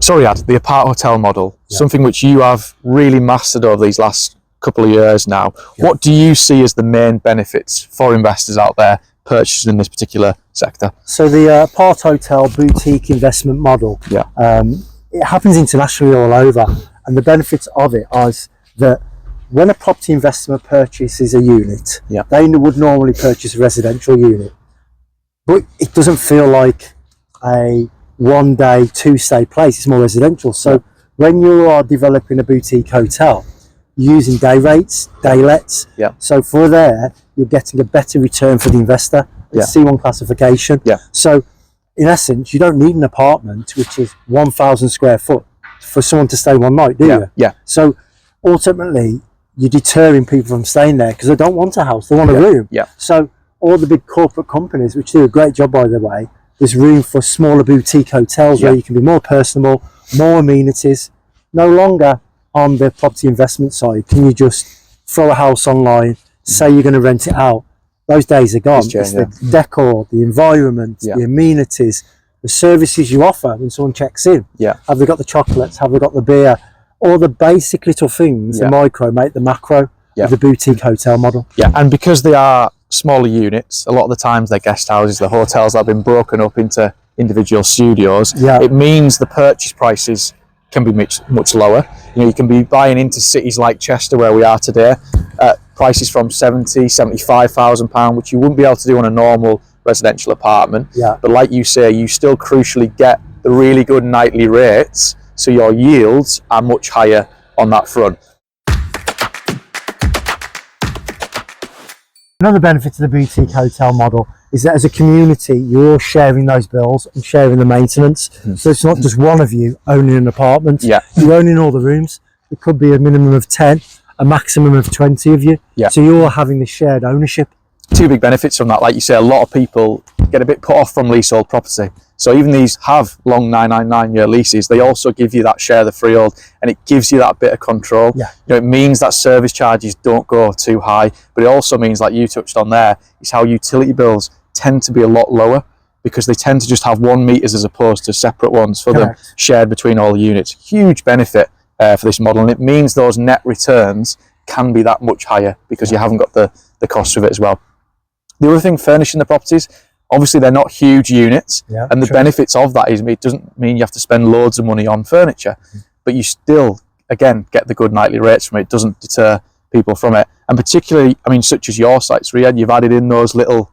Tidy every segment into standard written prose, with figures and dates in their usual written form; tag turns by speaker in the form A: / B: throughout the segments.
A: So Riad, the Aparthotel model, something which you have really mastered over these last couple of years now. What do you see as the main benefits for investors out there purchasing in this particular sector?
B: So the Aparthotel boutique investment model, it happens internationally all over, and the benefits of it are that when a property investor purchases a unit, they would normally purchase a residential unit, but it doesn't feel like a one-day, two-stay place. It's more residential. So when you are developing a boutique hotel, you're using day rates, day lets. So for there, you're getting a better return for the investor. It's C1 classification. So in essence, you don't need an apartment which is 1,000 square foot for someone to stay one night, do you? So ultimately, you're deterring people from staying there because they don't want a house, they want a room. So all the big corporate companies, which do a great job, by the way, there's room for smaller boutique hotels where you can be more personable, more amenities. No longer on the property investment side can you just throw a house online, say you're going to rent it out. Those days are gone. It's the decor, the environment, the amenities, the services you offer when someone checks in. Have they got the chocolates? Have they got the beer? All the basic little things, the micro make the macro of the boutique hotel model.
A: And because they are smaller units, a lot of the times they're guest houses, the hotels have been broken up into individual studios. It means the purchase prices can be much lower. You know, you can be buying into cities like Chester, where we are today, at prices from £75,000, which you wouldn't be able to do on a normal residential apartment. But like you say, you still crucially get the really good nightly rates, so your yields are much higher on that front.
B: Another benefit of the boutique hotel model is that as a community, you're all sharing those bills and sharing the maintenance. So it's not just one of you owning an apartment. You're owning all the rooms. It could be a minimum of 10, a maximum of 20 of you. So you're having the shared ownership.
A: Two big benefits from that. Like you say, a lot of people get a bit put off from leasehold property. So even these have long 999-year leases, they also give you that share of the freehold, and it gives you that bit of control. You know, it means that service charges don't go too high, but it also means, like you touched on there, is how utility bills tend to be a lot lower because they tend to just have one meters as opposed to separate ones for them shared between all the units. Huge benefit for this model, and it means those net returns can be that much higher because you haven't got the cost of it as well. The other thing, furnishing the properties, obviously they're not huge units, and the benefits of that is it doesn't mean you have to spend loads of money on furniture, but you still, again, get the good nightly rates from it. It doesn't deter people from it. And particularly, I mean, such as your sites, Riad, you've added in those little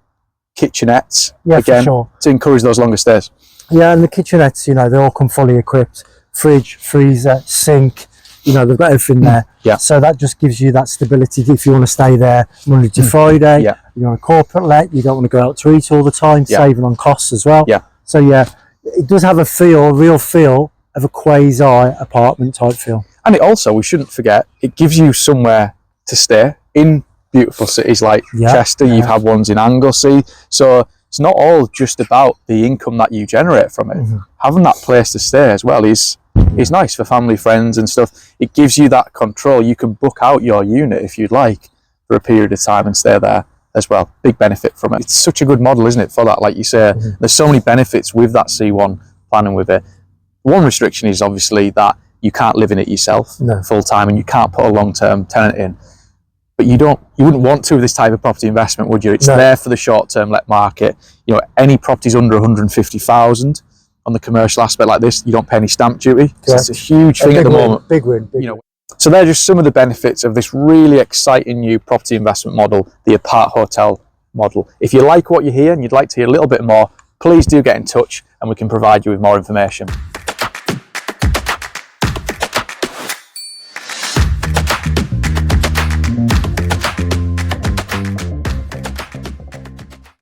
A: kitchenettes, again, to encourage those longer stays.
B: And the kitchenettes, you know, they all come fully equipped. Fridge, freezer, sink, you know, they've got everything there. So that just gives you that stability if you want to stay there Monday to Friday. You're on a corporate let, you don't want to go out to eat all the time, saving on costs as well. So it does have a real feel of a quasi apartment type feel.
A: And it also, we shouldn't forget, it gives you somewhere to stay in beautiful cities like Chester. You've had ones in Anglesey. So it's not all just about the income that you generate from it. Having that place to stay as well is nice for family, friends and stuff. It gives you that control. You can book out your unit if you'd like for a period of time and stay there as well. Big benefit from it. It's such a good model, isn't it, for that? Like you say, there's so many benefits with that C1 planning with it. One restriction is obviously that you can't live in it yourself full time, and you can't put a long-term tenant in. But you wouldn't want to with this type of property investment, would you? It's there for the short-term let market. You know, any properties under 150,000 on the commercial aspect like this, you don't pay any stamp duty. So it's a huge thing at the moment.
B: Big win.
A: So they're just some of the benefits of this really exciting new property investment model, the Aparthotel model. If you like what you hear and you'd like to hear a little bit more, please do get in touch and we can provide you with more information.